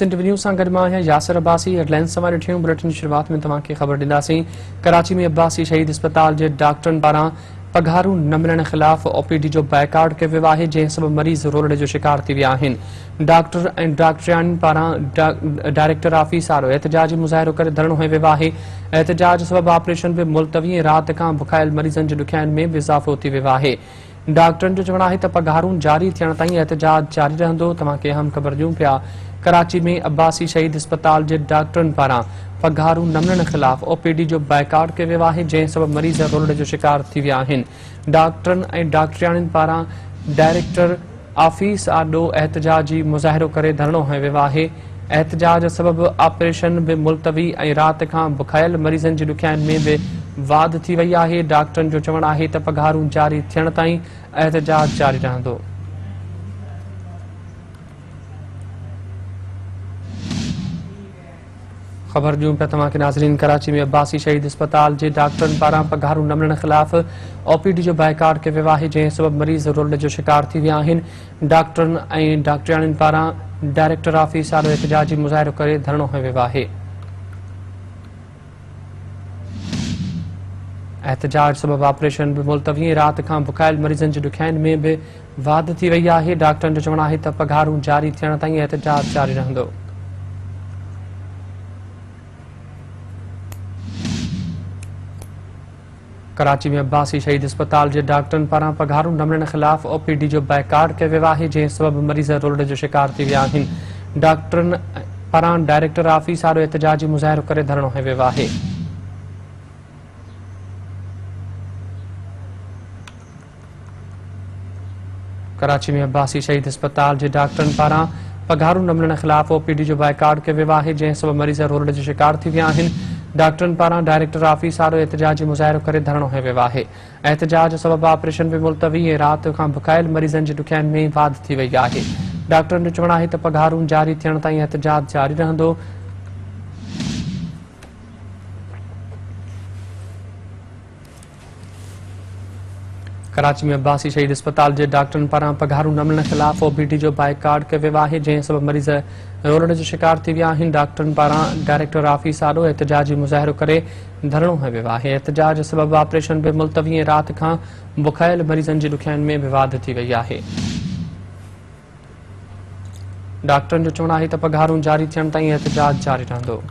Interview सां गॾु मां आहियां यासिर अब्बासी। हेडलाइंस सां ॾिठियूं बुलेटिन जी शुरूआत में तव्हांखे ख़बर ॾींदासीं। कराची में अब्बासी शहीद अस्पताल जे डॉक्टरनि पारां पघारूं न मिलण ख़िलाफ़ ओपीडी जो बाइकाट कयो वियो आहे, जंहिं सबबि मरीज़ रोलड़े जो शिकार थी विया आहिनि। डॉक्टर ऐं डॉक्टरियाणी पारां डायरेक्टर ऑफिस आरो एहतजाजी मुज़ाहिरो करे धरणो हंयो वियो आहे। एहतजाज सबबि ऑपरेशन बि मुलतवी ऐं राति खां बुखायल मरीज़नि जी ॾुखियाईनि में बि इज़ाफ़ो थी वियो आहे। डॉक्टरनि जो चवणु आहे त पघारूं जारी थियण ताईं एहतजाज जारी रहंदो। तव्हांखे अहम ख़बर ॾियूं पिया। कराची में अब्बासी शहीद अस्पताल जे डॉक्टरनि पारां पघारूं न मिलण ख़िलाफ़ ओपीडी जो बाइकाट कयो वियो आहे, जंहिं सबबि मरीज़ रोलड़े जो शिकार थी विया आहिनि। डॉक्टरनि ऐं डॉक्टरियाणियुनि पारां डायरेक्टर ऑफिस आॾो एहतजाजी मुज़ाहिरो करे धरणो हंयो वियो आहे। एहतजाज सबबि ऑपरेशन बि मुलतवी ऐं राति खां बुखायल मरीज़नि जी ॾुखियाईनि में बि वाध थी वई आहे। डॉक्टरनि जो चवणु आहे त पघारूं जारी थियण ताईं एहतजाज जारी रहंदो। ख़बर ॾियूं पिया तव्हांखे नाज़रीन। कराची में अब्बासी शहीद अस्पताल जे डॉक्टरनि पारां पघारूं न मिलण ख़िलाफ़ ओपीडी जो बाइकाट कयो वियो आहे, जंहिं सबबि मरीज़ रोलड़े जो शिकार थी विया आहिनि। डॉक्टरनि ऐं डॉक्टरियाणियुनि पारां डायरेक्टर ऑफिस आॾो एहतजाजी मुज़ाहिरो करे धरणो हंयो वियो आहे। एहतजाज सबबि ऑपरेशन बि मुलतवी ऐं राति खां बुखायल मरीज़नि जी ॾुखियाईनि में बि वाध थी वई आहे। डॉक्टरनि जो चवणु आहे त पघारूं जारी थियण ताईं एहतजाज जारी रहंदो। कराची में अब्बासी शहीद अस्पताल जे डॉक्टरनि पारां पघारूं न मिलण ख़िलाफ़ ओपीडी जो बाइकाट कयो वियो आहे, जंहिं सबबि मरीज़ रोलड़े जो शिकार थी विया आहिनि। डॉक्टरनि पारां डायरेक्टर ऑफिस आॾो एहतजाजी मुज़ाहिरो करे धरणो हंयो वियो आहे। कराची में अब्बासी शहीद अस्पताल जे डॉक्टरनि पारां पघारूं न मिलण ख़िलाफ़ ओपीडी जो बाइकाट कयो वियो आहे, जंहिं सबबि मरीज़ रोलड़े जो शिकार थी विया आहिनि। डॉक्टरनि पारां डायरेक्टर ऑफिस आॾो एहतजाजी मुज़ाहिरो करे धरणो हंयो वियो आहे। एहतजाज सबबि ऑपरेशन बि मुलतवी ऐं राति खां बुखायल मरीज़नि जी ॾुखियाईनि में वाध थी वई आहे। डॉक्टरनि जो चवणु आहे त पघारूं जारी थियण ताईं एहतजाज जारी रहंदो। कराची में अब्बासी शहीद अस्पताल जे डॉक्टरनि पारां पघारूं न मिलण ख़िलाफ़ ओपीडी जो बाइकाट कयो वियो आहे, जंहिं सबबि मरीज़ रोलड़े जो शिकार थी विया आहिनि। डॉक्टरनि पारां डायरेक्टर ऑफिस आॾो एहतजाजी मुज़ाहिरो करे धरणो हंयो वियो आहे। एहतजाज सबबि ऑपरेशन बि मुलतवी ऐं राति खां बुखायल मरीज़नि जी ॾुखियाईनि में बि वाध थी वई आहे। डॉक्टरनि जो चवणु आहे त पघारूं जारी थियण ताईं एहतजाज जारी रहंदो।